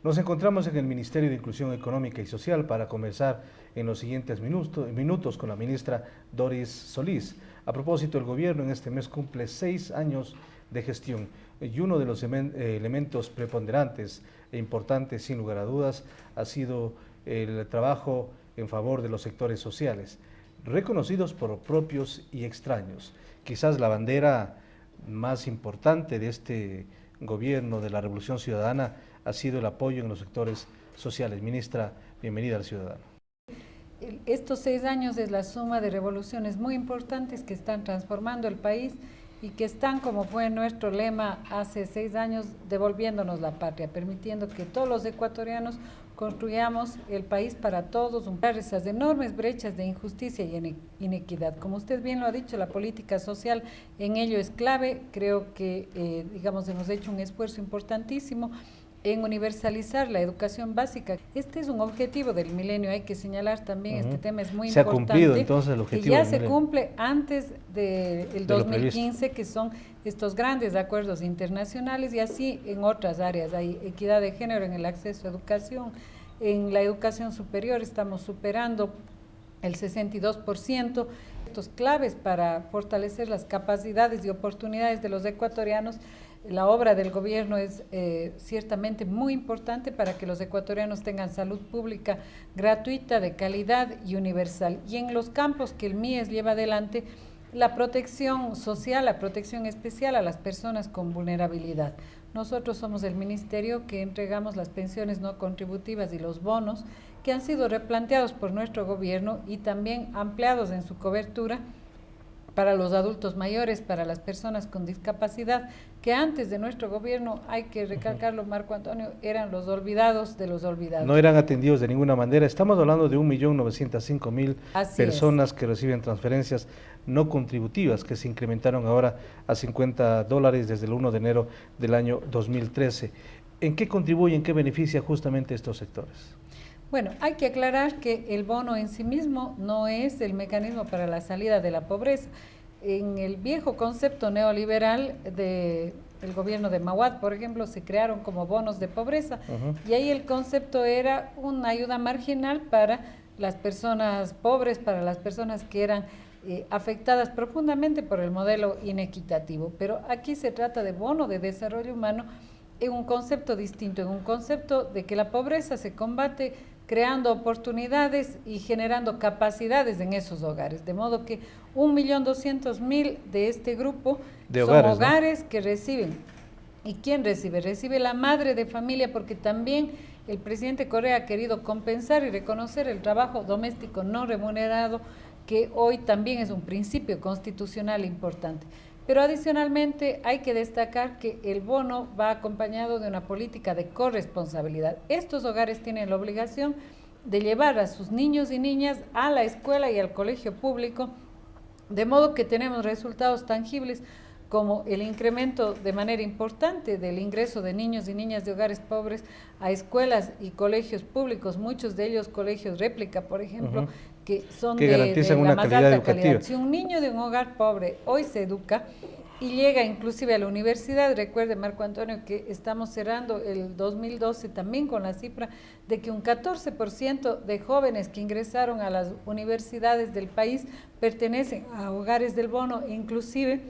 Nos encontramos en el Ministerio de Inclusión Económica y Social para conversar en los siguientes minutos con la ministra Doris Solís. A propósito, el gobierno en este mes cumple 6 años de gestión y uno de los elementos preponderantes e importantes, sin lugar a dudas, ha sido el trabajo en favor de los sectores sociales, reconocidos por propios y extraños. Quizás la bandera más importante de este gobierno de la Revolución Ciudadana ha sido el apoyo en los sectores sociales. Ministra, bienvenida al Ciudadano. Estos 6 años es la suma de revoluciones muy importantes que están transformando el país y que están, como fue nuestro lema hace 6 años, devolviéndonos la patria, permitiendo que todos los ecuatorianos construyamos el país para todos, superar esas enormes brechas de injusticia y inequidad. Como usted bien lo ha dicho, la política social en ello es clave. Creo que, hemos hecho un esfuerzo importantísimo en universalizar la educación básica. Este es un objetivo del milenio, hay que señalar también, este tema es muy importante. ¿Se ha cumplido entonces el objetivo que ya del se milenio? Cumple antes del 2015, que son estos grandes acuerdos internacionales, y así en otras áreas. Hay equidad de género en el acceso a educación, en la educación superior estamos superando el 62%, estos claves para fortalecer las capacidades y oportunidades de los ecuatorianos. La obra del gobierno es ciertamente muy importante para que los ecuatorianos tengan salud pública gratuita, de calidad y universal. Y en los campos que el MIES lleva adelante, la protección social, la protección especial a las personas con vulnerabilidad. Nosotros somos el ministerio que entregamos las pensiones no contributivas y los bonos que han sido replanteados por nuestro gobierno y también ampliados en su cobertura para los adultos mayores, para las personas con discapacidad, que antes de nuestro gobierno, hay que recalcarlo, Marco Antonio, eran los olvidados de los olvidados. No eran atendidos de ninguna manera. Estamos hablando de 1.905.000 personas que reciben transferencias no contributivas, que se incrementaron ahora a $50 desde el 1 de enero del año 2013. ¿En qué contribuye, en qué beneficia justamente estos sectores? Bueno, hay que aclarar que el bono en sí mismo no es el mecanismo para la salida de la pobreza. En el viejo concepto neoliberal del gobierno de Mahuad, por ejemplo, se crearon como bonos de pobreza, y ahí el concepto era una ayuda marginal para las personas pobres, para las personas que eran afectadas profundamente por el modelo inequitativo. Pero aquí se trata de bono de desarrollo humano en un concepto distinto, en un concepto de que la pobreza se combate creando oportunidades y generando capacidades en esos hogares, de modo que 1.200.000 de este grupo de son hogares, ¿no?, que reciben. ¿Y quién recibe? Recibe la madre de familia, porque también el presidente Correa ha querido compensar y reconocer el trabajo doméstico no remunerado, que hoy también es un principio constitucional importante. Pero adicionalmente hay que destacar que el bono va acompañado de una política de corresponsabilidad. Estos hogares tienen la obligación de llevar a sus niños y niñas a la escuela y al colegio público, de modo que tenemos resultados tangibles como el incremento de manera importante del ingreso de niños y niñas de hogares pobres a escuelas y colegios públicos, muchos de ellos colegios réplica, por ejemplo, que son de la más alta calidad. Si un niño de un hogar pobre hoy se educa y llega inclusive a la universidad, recuerde, Marco Antonio, que estamos cerrando el 2012 también con la cifra de que un 14% de jóvenes que ingresaron a las universidades del país pertenecen a hogares del bono, inclusive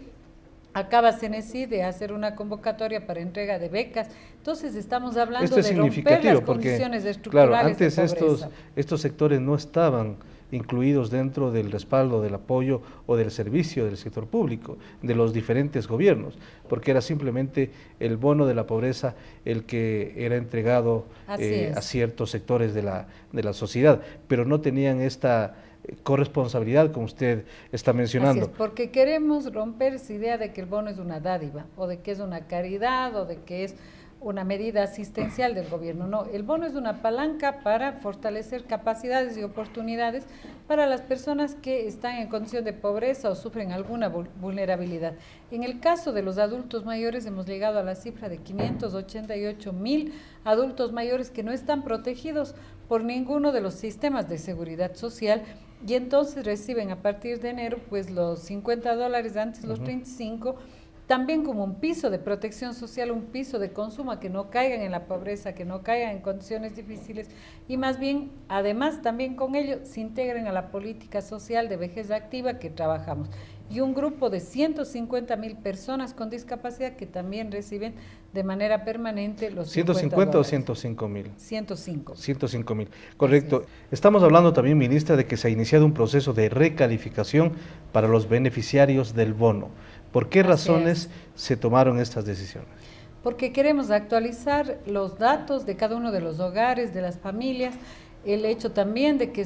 acaba CENESID de hacer una convocatoria para entrega de becas. Entonces estamos hablando de romper las condiciones estructurales, claro, antes de pobreza. Estos sectores no estaban incluidos dentro del respaldo, del apoyo o del servicio del sector público, de los diferentes gobiernos, porque era simplemente el bono de la pobreza el que era entregado a ciertos sectores de la sociedad, pero no tenían esta corresponsabilidad, como usted está mencionando. Así es, porque queremos romper esa idea de que el bono es una dádiva, o de que es una caridad, o de que es una medida asistencial del gobierno. No, el bono es una palanca para fortalecer capacidades y oportunidades para las personas que están en condición de pobreza o sufren alguna vulnerabilidad. En el caso de los adultos mayores hemos llegado a la cifra de 588.000 adultos mayores que no están protegidos por ninguno de los sistemas de seguridad social, y entonces reciben a partir de enero pues los $50, antes los 35, también como un piso de protección social, un piso de consumo, que no caigan en la pobreza, que no caigan en condiciones difíciles y más bien, además también con ello, se integren a la política social de vejez activa que trabajamos. Y un grupo de 150.000 personas con discapacidad que también reciben de manera permanente los 150 o 105.000. 105. 105.000, correcto. Estamos hablando también, ministra, de que se ha iniciado un proceso de recalificación para los beneficiarios del bono. ¿Por qué razones se tomaron estas decisiones? Porque queremos actualizar los datos de cada uno de los hogares, de las familias, el hecho también de que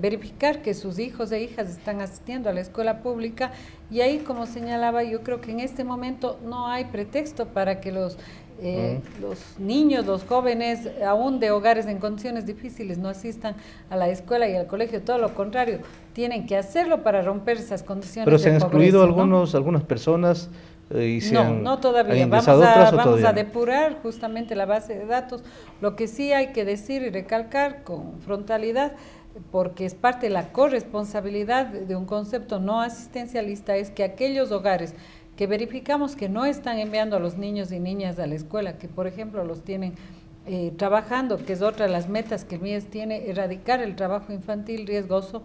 verificar que sus hijos e hijas están asistiendo a la escuela pública, y ahí, como señalaba, yo creo que en este momento no hay pretexto para que los niños, los jóvenes, aún de hogares en condiciones difíciles, no asistan a la escuela y al colegio. Todo lo contrario, tienen que hacerlo para romper esas condiciones. Pero se han excluido pobreza, algunas personas y no todavía. Vamos a depurar justamente la base de datos. Lo que sí hay que decir y recalcar con frontalidad, porque es parte de la corresponsabilidad de un concepto no asistencialista, es que aquellos hogares que verificamos que no están enviando a los niños y niñas a la escuela, que por ejemplo los tienen trabajando, que es otra de las metas que el MIES tiene, erradicar el trabajo infantil riesgoso,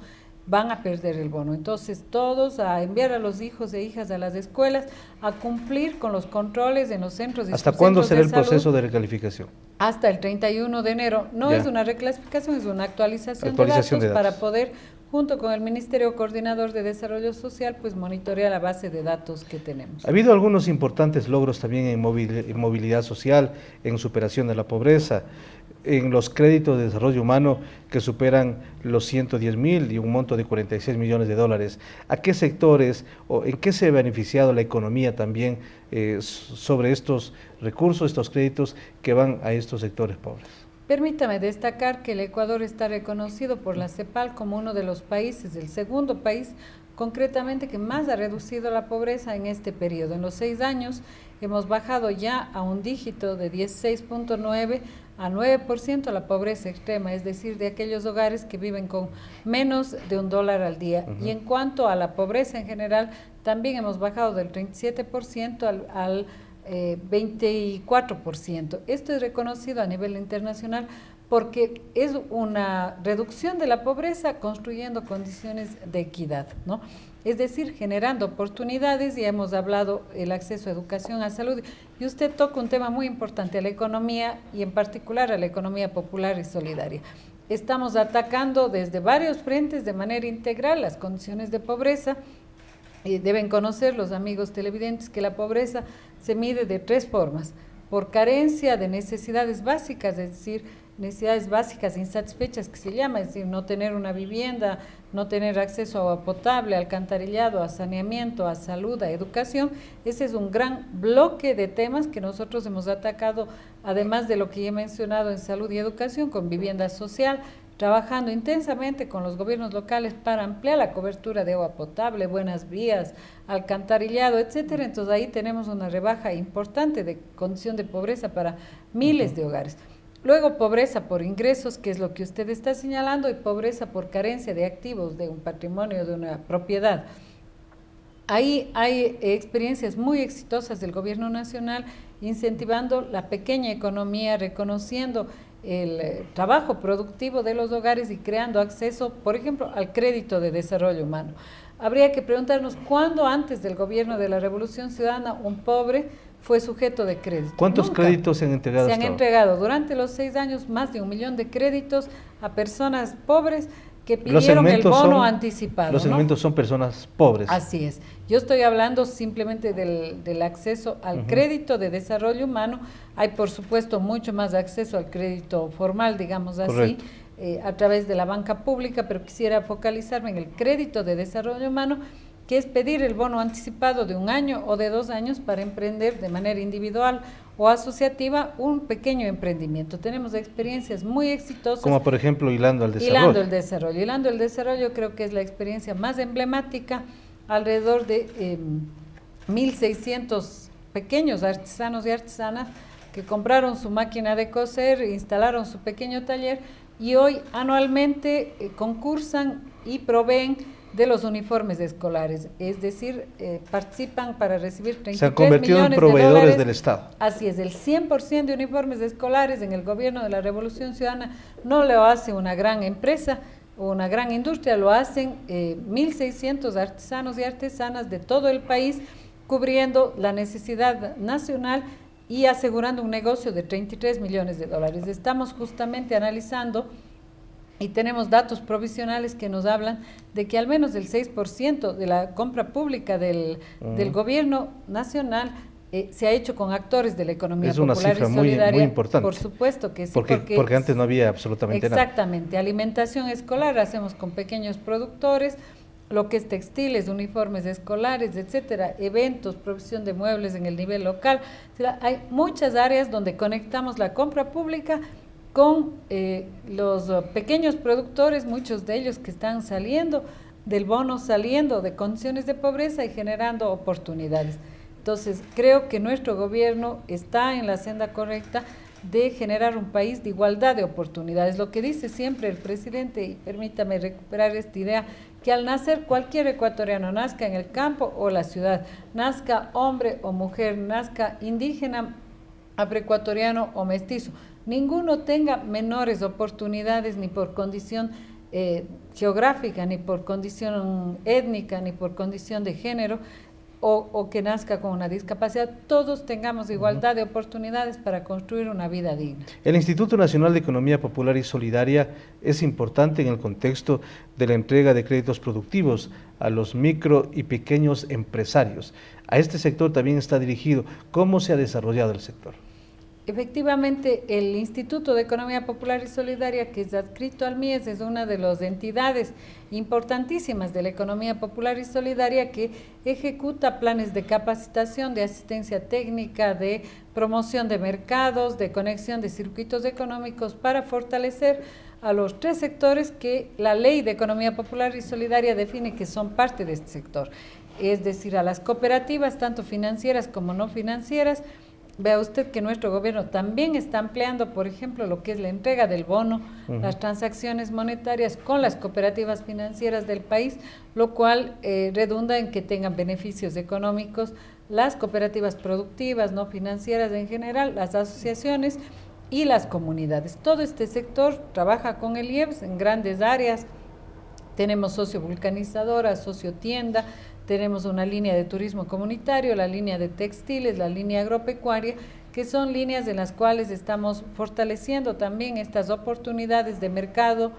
van a perder el bono. Entonces, todos a enviar a los hijos e hijas a las escuelas, a cumplir con los controles en los centros. ¿Hasta cuándo será el proceso de recalificación? Hasta el 31 de enero. No es una reclasificación, es una actualización de datos para poder, junto con el Ministerio Coordinador de Desarrollo Social, pues monitorear la base de datos que tenemos. Ha habido algunos importantes logros también en movilidad social, en superación de la pobreza, en los créditos de desarrollo humano que superan los 110.000 y un monto de 46 millones de dólares. ¿A qué sectores o en qué se ha beneficiado la economía también sobre estos recursos, estos créditos que van a estos sectores pobres? Permítame destacar que el Ecuador está reconocido por la CEPAL como uno de los países, el segundo país concretamente que más ha reducido la pobreza en este periodo. En los 6 años hemos bajado ya a un dígito de 16.9 a 9% la pobreza extrema, es decir, de aquellos hogares que viven con menos de $1 al día. Y en cuanto a la pobreza en general, también hemos bajado del 37% al 24%. Esto es reconocido a nivel internacional porque es una reducción de la pobreza construyendo condiciones de equidad, ¿no? Es decir, generando oportunidades. Ya hemos hablado el acceso a educación, a salud, y usted toca un tema muy importante, a la economía y en particular a la economía popular y solidaria. Estamos atacando desde varios frentes de manera integral las condiciones de pobreza. Deben conocer los amigos televidentes que la pobreza se mide de 3 formas: por carencia de necesidades básicas, es decir, necesidades básicas insatisfechas que se llama, es decir, no tener una vivienda, no tener acceso a agua potable, a alcantarillado, a saneamiento, a salud, a educación. Ese es un gran bloque de temas que nosotros hemos atacado, además de lo que ya he mencionado en salud y educación, con vivienda social, trabajando intensamente con los gobiernos locales para ampliar la cobertura de agua potable, buenas vías, alcantarillado, etcétera. Entonces ahí tenemos una rebaja importante de condición de pobreza para miles de hogares. Luego, pobreza por ingresos, que es lo que usted está señalando, y pobreza por carencia de activos, de un patrimonio, de una propiedad. Ahí hay experiencias muy exitosas del gobierno nacional incentivando la pequeña economía, reconociendo el trabajo productivo de los hogares y creando acceso, por ejemplo, al crédito de desarrollo humano. Habría que preguntarnos cuándo antes del gobierno de la Revolución Ciudadana un pobre fue sujeto de crédito. ¿Cuántos créditos se han entregado? Se han entregado durante los 6 años más de 1 millón de créditos a personas pobres que pidieron el bono anticipado. Los segmentos son personas pobres. Así es. Yo estoy hablando simplemente del acceso al crédito de desarrollo humano. Hay, por supuesto, mucho más acceso al crédito formal, digamos así, a través de la banca pública, pero quisiera focalizarme en el crédito de desarrollo humano, que es pedir el bono anticipado de 1 año o de 2 años para emprender de manera individual o asociativa un pequeño emprendimiento. Tenemos experiencias muy exitosas. Como por ejemplo Hilando el Desarrollo. Hilando el Desarrollo creo que es la experiencia más emblemática. Alrededor de 1.600 pequeños artesanos y artesanas que compraron su máquina de coser, instalaron su pequeño taller y hoy anualmente concursan y proveen de los uniformes escolares, es decir, participan para recibir 33 se han convertido en proveedores del Estado. Así es, el 100% de uniformes escolares en el gobierno de la Revolución Ciudadana no lo hace una gran empresa o una gran industria, lo hacen 1.600 artesanos y artesanas de todo el país, cubriendo la necesidad nacional y asegurando un negocio de 33 millones de dólares. Estamos justamente analizando y tenemos datos provisionales que nos hablan de que al menos el 6% de la compra pública del gobierno nacional se ha hecho con actores de la economía popular y solidaria. Es una cifra muy importante. Por supuesto que sí. Porque antes no había absolutamente nada. Exactamente. Alimentación escolar hacemos con pequeños productores, lo que es textiles, uniformes escolares, etcétera, eventos, provisión de muebles en el nivel local. O sea, hay muchas áreas donde conectamos la compra pública con los pequeños productores, muchos de ellos que están saliendo del bono, saliendo de condiciones de pobreza y generando oportunidades. Entonces, creo que nuestro gobierno está en la senda correcta de generar un país de igualdad de oportunidades. Lo que dice siempre el presidente, y permítame recuperar esta idea, que al nacer cualquier ecuatoriano, nazca en el campo o la ciudad, nazca hombre o mujer, nazca indígena, afroecuatoriano o mestizo, ninguno tenga menores oportunidades ni por condición geográfica, ni por condición étnica, ni por condición de género, o que nazca con una discapacidad, todos tengamos igualdad de oportunidades para construir una vida digna. El Instituto Nacional de Economía Popular y Solidaria es importante en el contexto de la entrega de créditos productivos a los micro y pequeños empresarios. A este sector también está dirigido. ¿Cómo se ha desarrollado el sector? Efectivamente, el Instituto de Economía Popular y Solidaria, que es adscrito al MIES, es una de las entidades importantísimas de la economía popular y solidaria que ejecuta planes de capacitación, de asistencia técnica, de promoción de mercados, de conexión de circuitos económicos para fortalecer a los tres sectores que la Ley de Economía Popular y Solidaria define que son parte de este sector. Es decir, a las cooperativas, tanto financieras como no financieras. Vea usted que nuestro gobierno también está ampliando, por ejemplo, lo que es la entrega del bono, las transacciones monetarias con las cooperativas financieras del país, lo cual redunda en que tengan beneficios económicos las cooperativas productivas, no financieras en general, las asociaciones y las comunidades. Todo este sector trabaja con el IEPS en grandes áreas. Tenemos socio vulcanizadora, socio tienda, tenemos una línea de turismo comunitario, la línea de textiles, la línea agropecuaria, que son líneas en las cuales estamos fortaleciendo también estas oportunidades de mercado,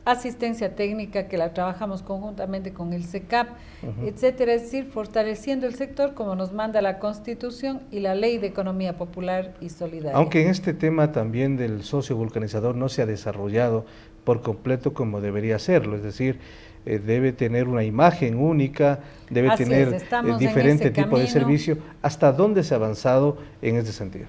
asistencia técnica que la trabajamos conjuntamente con el SECAP, etcétera, es decir, fortaleciendo el sector como nos manda la Constitución y la Ley de Economía Popular y Solidaria. Aunque en este tema también del socio vulcanizador no se ha desarrollado por completo como debería hacerlo, es decir, debe tener una imagen única, debe tener diferente tipo de servicio. ¿Hasta dónde se ha avanzado en este sentido?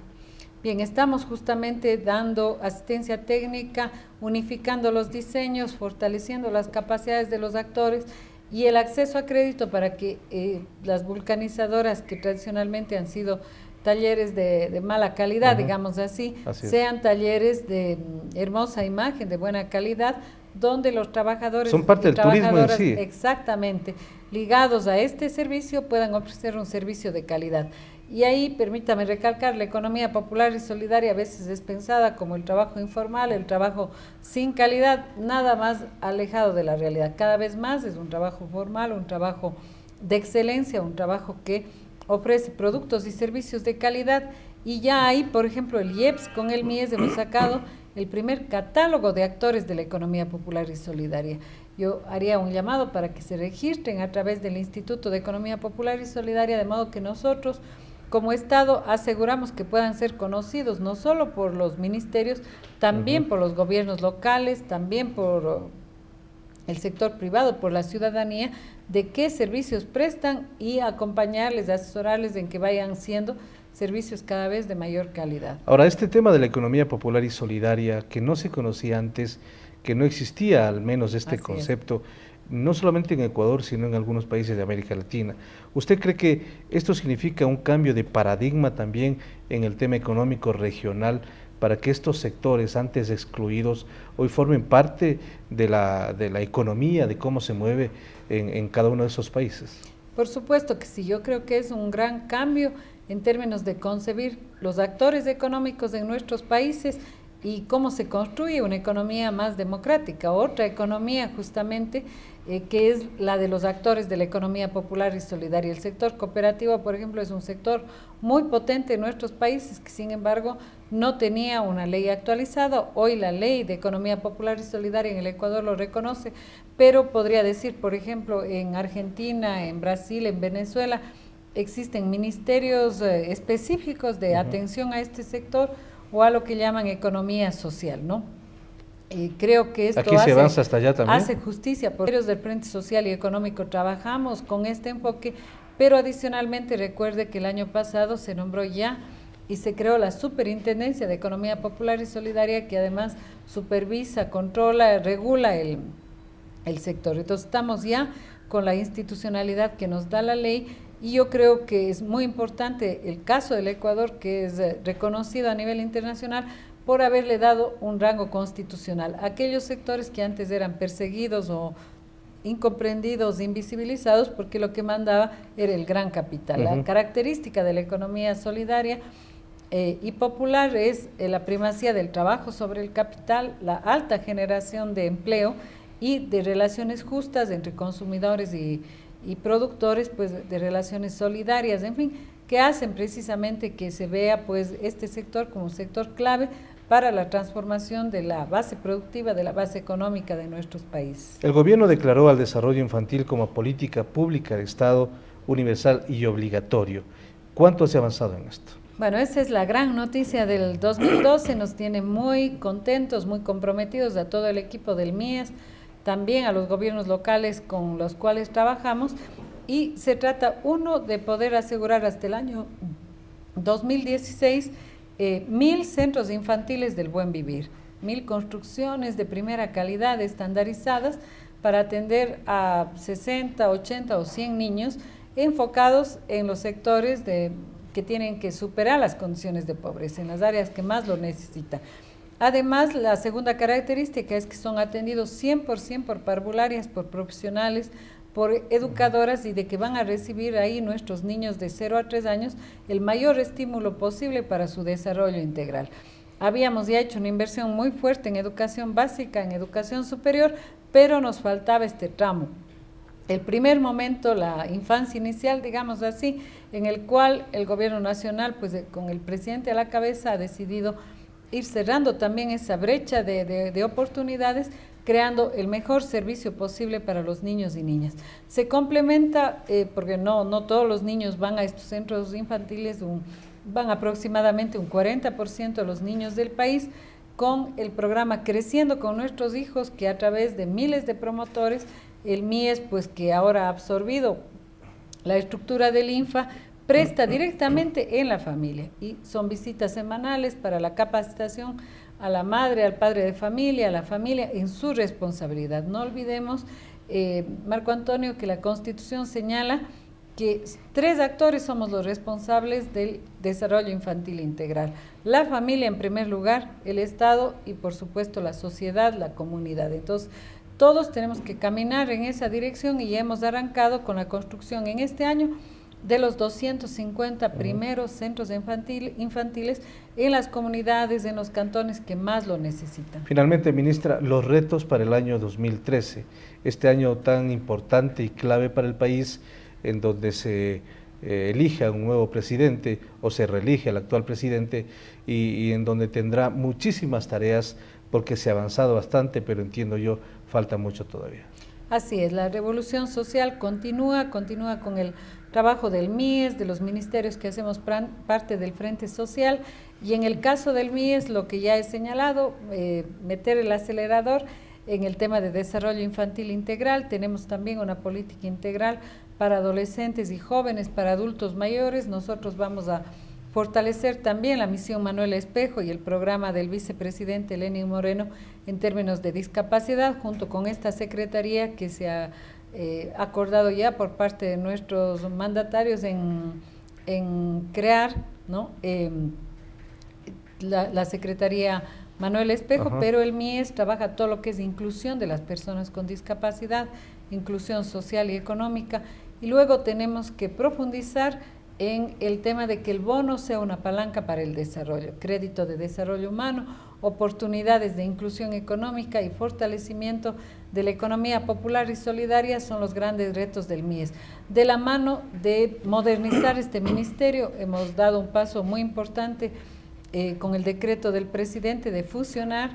Bien, estamos justamente dando asistencia técnica, unificando los diseños, fortaleciendo las capacidades de los actores y el acceso a crédito para que las vulcanizadoras que tradicionalmente han sido talleres de mala calidad, digamos así, sean talleres de hermosa imagen, de buena calidad, donde los trabajadores son parte del turismo en sí. Exactamente, ligados a este servicio puedan ofrecer un servicio de calidad. Y ahí, permítame recalcar, la economía popular y solidaria a veces es pensada como el trabajo informal, el trabajo sin calidad, nada más alejado de la realidad. Cada vez más es un trabajo formal, un trabajo de excelencia, un trabajo que ofrece productos y servicios de calidad. Y ya ahí, por ejemplo, el IEPS con el MIES hemos sacado el primer catálogo de actores de la economía popular y solidaria. Yo haría un llamado para que se registren a través del Instituto de Economía Popular y Solidaria, de modo que nosotros, como Estado, aseguramos que puedan ser conocidos no solo por los ministerios, también por los gobiernos locales, también por el sector privado, por la ciudadanía, de qué servicios prestan y acompañarles, asesorarles en que vayan siendo servicios cada vez de mayor calidad. Ahora, este tema de la economía popular y solidaria, que no se conocía antes, que no existía al menos este concepto, no solamente en Ecuador, sino en algunos países de América Latina. ¿Usted cree que esto significa un cambio de paradigma también en el tema económico regional para que estos sectores antes excluidos hoy formen parte de la economía, de cómo se mueve en cada uno de esos países? Por supuesto que sí, yo creo que es un gran cambio en términos de concebir los actores económicos en nuestros países y cómo se construye una economía más democrática, otra economía justamente que es la de los actores de la economía popular y solidaria. El sector cooperativo, por ejemplo, es un sector muy potente en nuestros países que sin embargo no tenía una ley actualizada. Hoy la ley de economía popular y solidaria en el Ecuador lo reconoce, pero podría decir, por ejemplo, en Argentina, en Brasil, en Venezuela, existen ministerios específicos de atención a este sector o a lo que llaman economía social, ¿no? Creo que esto aquí se avanza hasta allá también. Hace justicia. Por los del Frente Social y Económico trabajamos con este enfoque, pero adicionalmente recuerde que el año pasado se nombró ya y se creó la Superintendencia de Economía Popular y Solidaria, que además supervisa, controla, regula el sector. Entonces estamos ya con la institucionalidad que nos da la ley y yo creo que es muy importante el caso del Ecuador, que es reconocido a nivel internacional por haberle dado un rango constitucional. Aquellos sectores que antes eran perseguidos o incomprendidos, invisibilizados, porque lo que mandaba era el gran capital. La característica de la economía solidaria y popular es la primacía del trabajo sobre el capital, la alta generación de empleo y de relaciones justas entre consumidores y productores, pues de relaciones solidarias, en fin, que hacen precisamente que se vea pues este sector como un sector clave para la transformación de la base productiva, de la base económica de nuestros países. El gobierno declaró al desarrollo infantil como política pública de Estado universal y obligatorio. ¿Cuánto se ha avanzado en esto? Bueno, esa es la gran noticia del 2012, nos tiene muy contentos, muy comprometidos a todo el equipo del MIES, también a los gobiernos locales con los cuales trabajamos, y se trata, uno, de poder asegurar hasta el año 2016 1000 centros infantiles del buen vivir, 1000 construcciones de primera calidad estandarizadas para atender a 60, 80 o 100 niños enfocados en los sectores que tienen que superar las condiciones de pobreza, en las áreas que más lo necesitan. Además, la segunda característica es que son atendidos 100% por parvularias, por profesionales, por educadoras, y de que van a recibir ahí nuestros niños de 0 a 3 años el mayor estímulo posible para su desarrollo integral. Habíamos ya hecho una inversión muy fuerte en educación básica, en educación superior, pero nos faltaba este tramo. El primer momento, la infancia inicial, digamos así, en el cual el gobierno nacional, pues con el presidente a la cabeza, ha decidido ir cerrando también esa brecha de oportunidades, creando el mejor servicio posible para los niños y niñas. Se complementa, porque no todos los niños van a estos centros infantiles, van aproximadamente un 40% de los niños del país, con el programa Creciendo con Nuestros Hijos, que a través de miles de promotores, el MIES, pues que ahora ha absorbido la estructura del INFA, presta directamente en la familia, y son visitas semanales para la capacitación a la madre, al padre de familia, a la familia en su responsabilidad. No olvidemos, Marco Antonio, que la Constitución señala que 3 actores somos los responsables del desarrollo infantil integral: la familia en primer lugar, el Estado y por supuesto la sociedad, la comunidad. Entonces, todos tenemos que caminar en esa dirección y hemos arrancado con la construcción en este año de los 250 primeros centros infantiles en las comunidades, en los cantones que más lo necesitan. Finalmente, ministra, los retos para el año 2013, este año tan importante y clave para el país, en donde se elige a un nuevo presidente o se reelige al actual presidente y en donde tendrá muchísimas tareas, porque se ha avanzado bastante, pero entiendo yo, falta mucho todavía. Así es, la revolución social continúa con el trabajo del MIES, de los ministerios que hacemos parte del Frente Social, y en el caso del MIES, lo que ya he señalado, meter el acelerador en el tema de desarrollo infantil integral. Tenemos también una política integral para adolescentes y jóvenes, para adultos mayores. Nosotros vamos a fortalecer también la misión Manuel Espejo y el programa del vicepresidente Lenín Moreno en términos de discapacidad, junto con esta secretaría que se ha acordado ya por parte de nuestros mandatarios en crear, ¿no? la Secretaría Manuel Espejo, pero el MIES trabaja todo lo que es inclusión de las personas con discapacidad, inclusión social y económica, y luego tenemos que profundizar en el tema de que el bono sea una palanca para el desarrollo, crédito de desarrollo humano, oportunidades de inclusión económica y fortalecimiento de la economía popular y solidaria son los grandes retos del MIES. De la mano de modernizar este ministerio, hemos dado un paso muy importante con el decreto del presidente de fusionar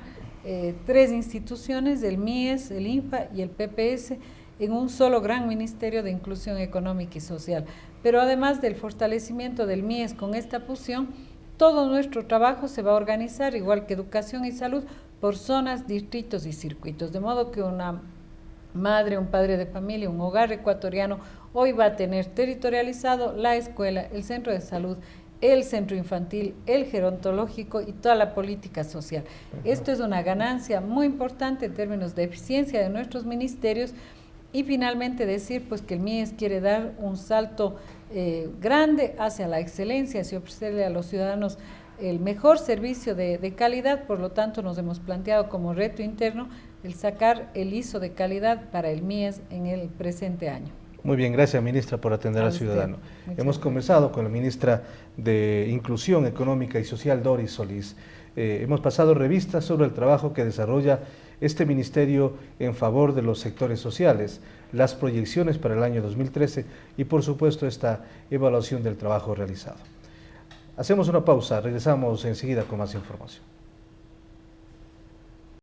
3 instituciones, el MIES, el INFA y el PPS, en un solo gran ministerio de inclusión económica y social. Pero además del fortalecimiento del MIES con esta fusión, todo nuestro trabajo se va a organizar, igual que educación y salud, por zonas, distritos y circuitos, de modo que una madre, un padre de familia, un hogar ecuatoriano hoy va a tener territorializado la escuela, el centro de salud, el centro infantil, el gerontológico y toda la política social. Esto es una ganancia muy importante en términos de eficiencia de nuestros ministerios. Y finalmente decir pues que el MIES quiere dar un salto grande hacia la excelencia, hacia ofrecerle a los ciudadanos el mejor servicio de calidad. Por lo tanto, nos hemos planteado como reto interno el sacar el ISO de calidad para el MIES en el presente año. Muy bien, gracias ministra por atender al ciudadano. Hemos conversado con la ministra de Inclusión Económica y Social, Doris Solís. Hemos pasado revistas sobre el trabajo que desarrolla este ministerio en favor de los sectores sociales, las proyecciones para el año 2013 y por supuesto esta evaluación del trabajo realizado. Hacemos una pausa, regresamos enseguida con más información.